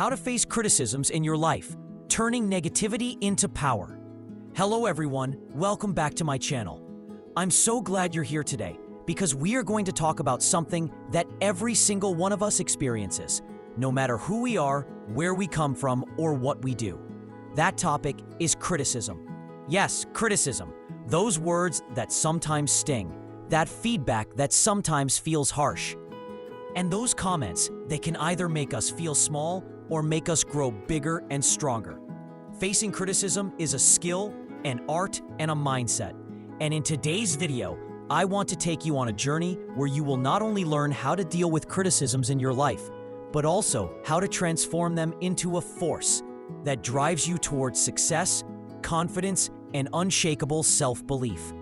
how to face criticisms in your life, turning negativity into power. Hello everyone, welcome back to my channel. I'm so glad you're here today because we are going to talk about something that every single one of us experiences, no matter who we are, where we come from, or what we do. That topic is criticism. Yes, criticism. Those words that sometimes sting, that feedback that sometimes feels harsh. And those comments, they can either make us feel small or make us grow bigger and stronger. Facing criticism is a skill, an art, and a mindset. And in today's video, I want to take you on a journey where you will not only learn how to deal with criticisms in your life, but also how to transform them into a force that drives you towards success, confidence, and unshakable self-belief.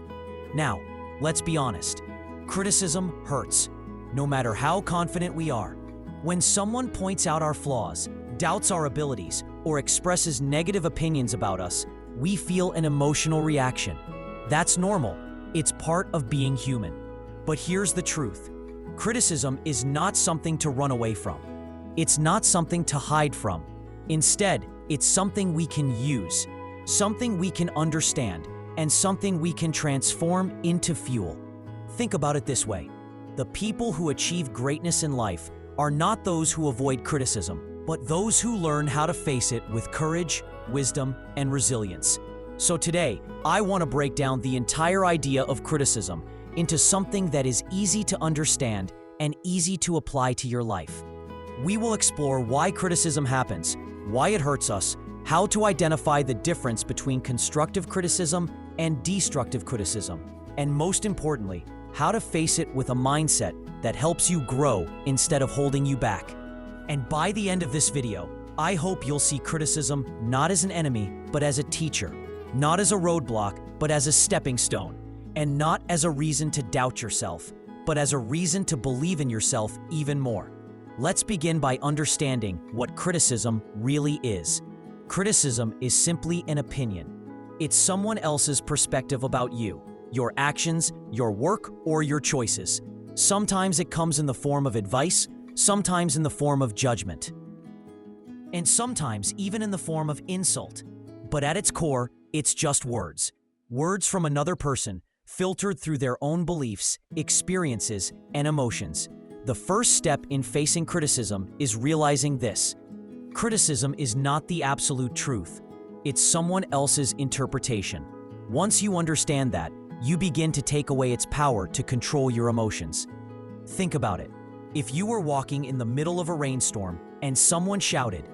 Now, let's be honest. Criticism hurts, no matter how confident we are. When someone points out our flaws, doubts our abilities, or expresses negative opinions about us, we feel an emotional reaction. That's normal. It's part of being human. But here's the truth. Criticism is not something to run away from. It's not something to hide from. Instead, it's something we can use, something we can understand, and something we can transform into fuel. Think about it this way. The people who achieve greatness in life are not those who avoid criticism, but those who learn how to face it with courage, wisdom, and resilience. So today, I want to break down the entire idea of criticism into something that is easy to understand and easy to apply to your life. We will explore why criticism happens, why it hurts us, how to identify the difference between constructive criticism and destructive criticism, and most importantly, how to face it with a mindset that helps you grow instead of holding you back. And by the end of this video, I hope you'll see criticism not as an enemy, but as a teacher, not as a roadblock, but as a stepping stone, and not as a reason to doubt yourself, but as a reason to believe in yourself even more. Let's begin by understanding what criticism really is. Criticism is simply an opinion. It's someone else's perspective about you, your actions, your work, or your choices. Sometimes it comes in the form of advice, sometimes in the form of judgment, and sometimes even in the form of insult. But at its core, it's just words. Words from another person, filtered through their own beliefs, experiences, and emotions. The first step in facing criticism is realizing this. Criticism is not the absolute truth. It's someone else's interpretation. Once you understand that, you begin to take away its power to control your emotions. Think about it. If you were walking in the middle of a rainstorm and someone shouted,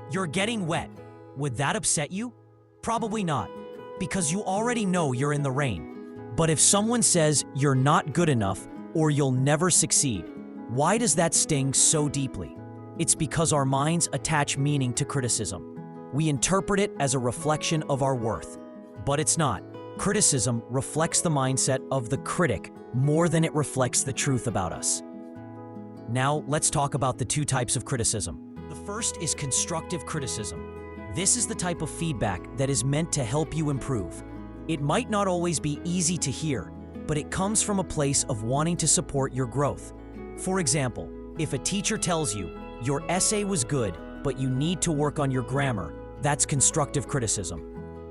"You're getting wet," would that upset you? Probably not, because you already know you're in the rain. But if someone says you're not good enough or you'll never succeed, why does that sting so deeply? It's because our minds attach meaning to criticism. We interpret it as a reflection of our worth. But it's not. Criticism reflects the mindset of the critic more than it reflects the truth about us. Now, let's talk about the two types of criticism. The first is constructive criticism. This is the type of feedback that is meant to help you improve. It might not always be easy to hear, but it comes from a place of wanting to support your growth. For example, if a teacher tells you, "Your essay was good, but you need to work on your grammar," that's constructive criticism.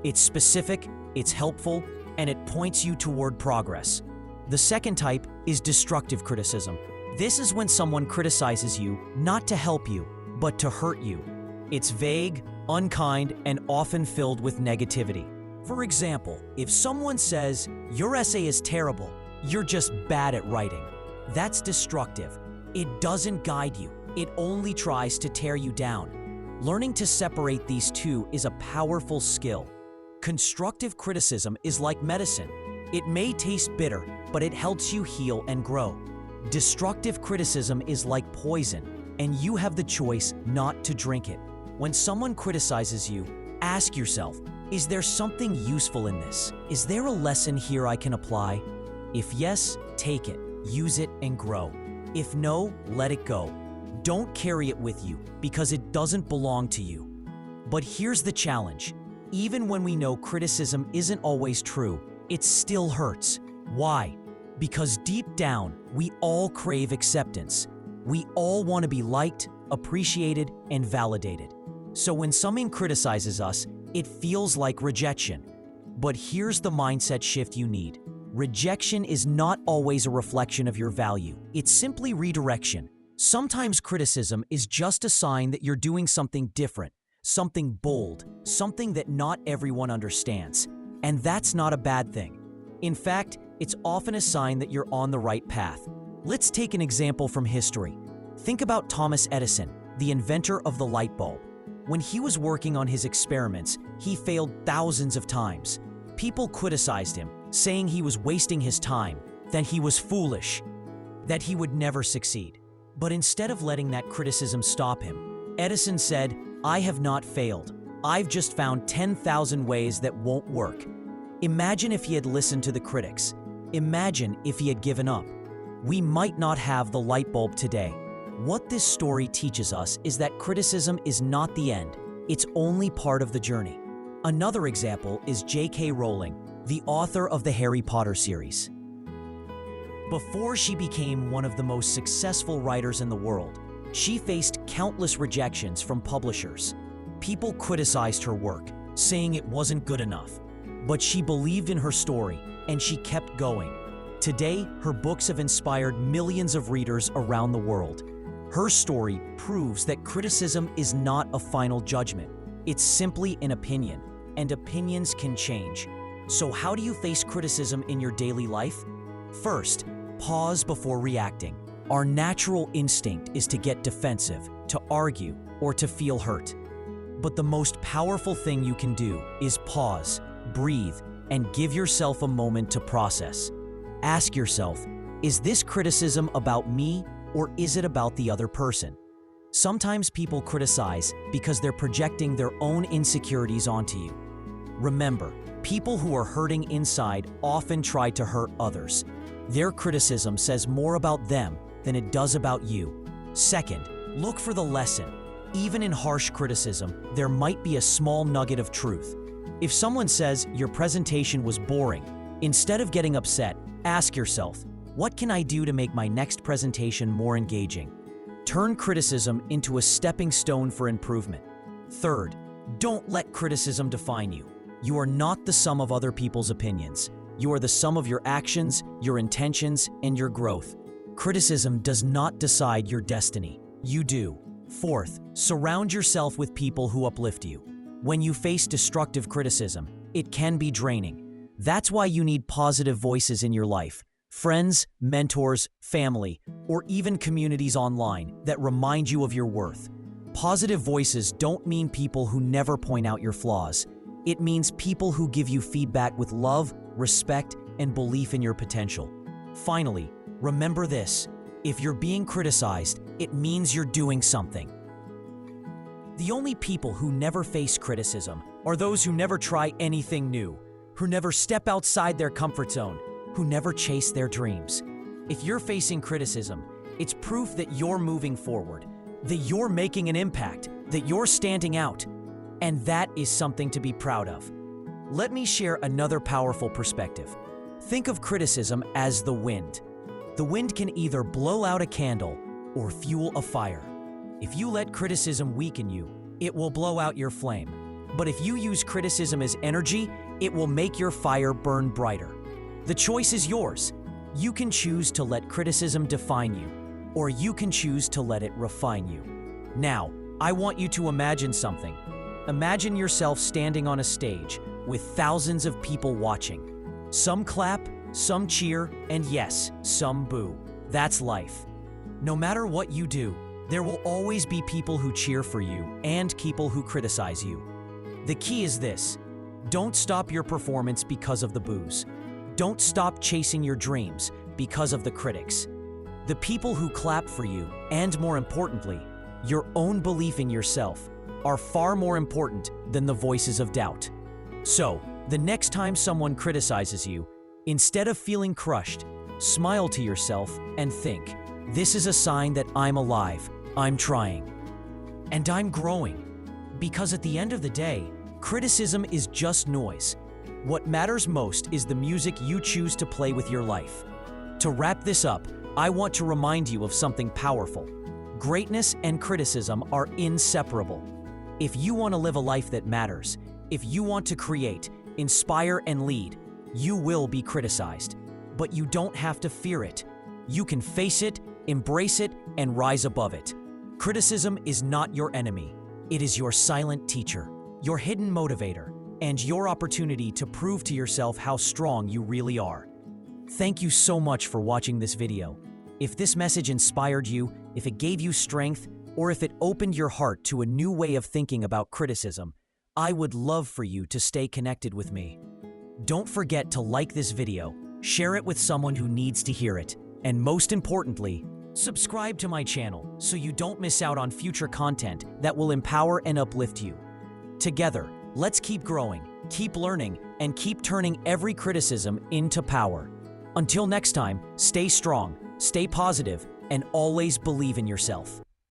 It's specific, it's helpful, and it points you toward progress. The second type is destructive criticism. This is when someone criticizes you not to help you, but to hurt you. It's vague, unkind, and often filled with negativity. For example, if someone says, "Your essay is terrible, you're just bad at writing," that's destructive. It doesn't guide you. It only tries to tear you down. Learning to separate these two is a powerful skill. Constructive criticism is like medicine. It may taste bitter, but it helps you heal and grow. Destructive criticism is like poison, and you have the choice not to drink it. When someone criticizes you, ask yourself, is there something useful in this? Is there a lesson here I can apply? If yes, take it, use it, and grow. If no, let it go. Don't carry it with you because it doesn't belong to you. But here's the challenge. Even when we know criticism isn't always true, it still hurts. Why? Because deep down, we all crave acceptance. We all want to be liked, appreciated, and validated. So when someone criticizes us, it feels like rejection. But here's the mindset shift you need. Rejection is not always a reflection of your value. It's simply redirection. Sometimes criticism is just a sign that you're doing something different, something bold, something that not everyone understands. And that's not a bad thing. In fact, it's often a sign that you're on the right path. Let's take an example from history. Think about Thomas Edison, the inventor of the light bulb. When he was working on his experiments, he failed thousands of times. People criticized him, saying he was wasting his time, that he was foolish, that he would never succeed. But instead of letting that criticism stop him, Edison said, "I have not failed. I've just found 10,000 ways that won't work." Imagine if he had listened to the critics. Imagine if he had given up. We might not have the light bulb today. What this story teaches us is that criticism is not the end. It's only part of the journey. Another example is J.K. Rowling, the author of the Harry Potter series. Before she became one of the most successful writers in the world, she faced countless rejections from publishers. People criticized her work, saying it wasn't good enough. But she believed in her story, and she kept going. Today, her books have inspired millions of readers around the world. Her story proves that criticism is not a final judgment. It's simply an opinion, and opinions can change. So how do you face criticism in your daily life? First, pause before reacting. Our natural instinct is to get defensive, to argue, or to feel hurt. But the most powerful thing you can do is pause, breathe, and give yourself a moment to process. Ask yourself, is this criticism about me, or is it about the other person? Sometimes people criticize because they're projecting their own insecurities onto you. Remember, people who are hurting inside often try to hurt others. Their criticism says more about them than it does about you. Second, look for the lesson. Even in harsh criticism, there might be a small nugget of truth. If someone says your presentation was boring, instead of getting upset, ask yourself, what can I do to make my next presentation more engaging? Turn criticism into a stepping stone for improvement. Third, don't let criticism define you. You are not the sum of other people's opinions. You are the sum of your actions, your intentions, and your growth. Criticism does not decide your destiny. You do. Fourth, surround yourself with people who uplift you. When you face destructive criticism, it can be draining. That's why you need positive voices in your life. Friends, mentors, family, or even communities online that remind you of your worth. Positive voices don't mean people who never point out your flaws. It means people who give you feedback with love, respect, and belief in your potential. Finally, remember this: if you're being criticized, it means you're doing something. The only people who never face criticism are those who never try anything new, who never step outside their comfort zone, who never chase their dreams. If you're facing criticism, it's proof that you're moving forward, that you're making an impact, that you're standing out, and that is something to be proud of. Let me share another powerful perspective. Think of criticism as the wind. The wind can either blow out a candle or fuel a fire. If you let criticism weaken you, it will blow out your flame. But if you use criticism as energy, it will make your fire burn brighter. The choice is yours. You can choose to let criticism define you, or you can choose to let it refine you. Now, I want you to imagine something. Imagine yourself standing on a stage with thousands of people watching. Some clap, some cheer, and yes, some boo. That's life. No matter what you do, there will always be people who cheer for you and people who criticize you. The key is this: don't stop your performance because of the boos. Don't stop chasing your dreams because of the critics. The people who clap for you, and more importantly, your own belief in yourself, are far more important than the voices of doubt. So, the next time someone criticizes you, instead of feeling crushed, smile to yourself and think, this is a sign that I'm alive, I'm trying, and I'm growing. Because at the end of the day, criticism is just noise. What matters most is the music you choose to play with your life. To wrap this up, I want to remind you of something powerful. Greatness and criticism are inseparable. If you want to live a life that matters, if you want to create, inspire, and lead, you will be criticized. But you don't have to fear it. You can face it, embrace it, and rise above it. Criticism is not your enemy. It is your silent teacher, your hidden motivator, and your opportunity to prove to yourself how strong you really are. Thank you so much for watching this video. If this message inspired you, if it gave you strength, or if it opened your heart to a new way of thinking about criticism, I would love for you to stay connected with me. Don't forget to like this video, share it with someone who needs to hear it, and most importantly, subscribe to my channel so you don't miss out on future content that will empower and uplift you. Together, let's keep growing, keep learning, and keep turning every criticism into power. Until next time, stay strong, stay positive, and always believe in yourself.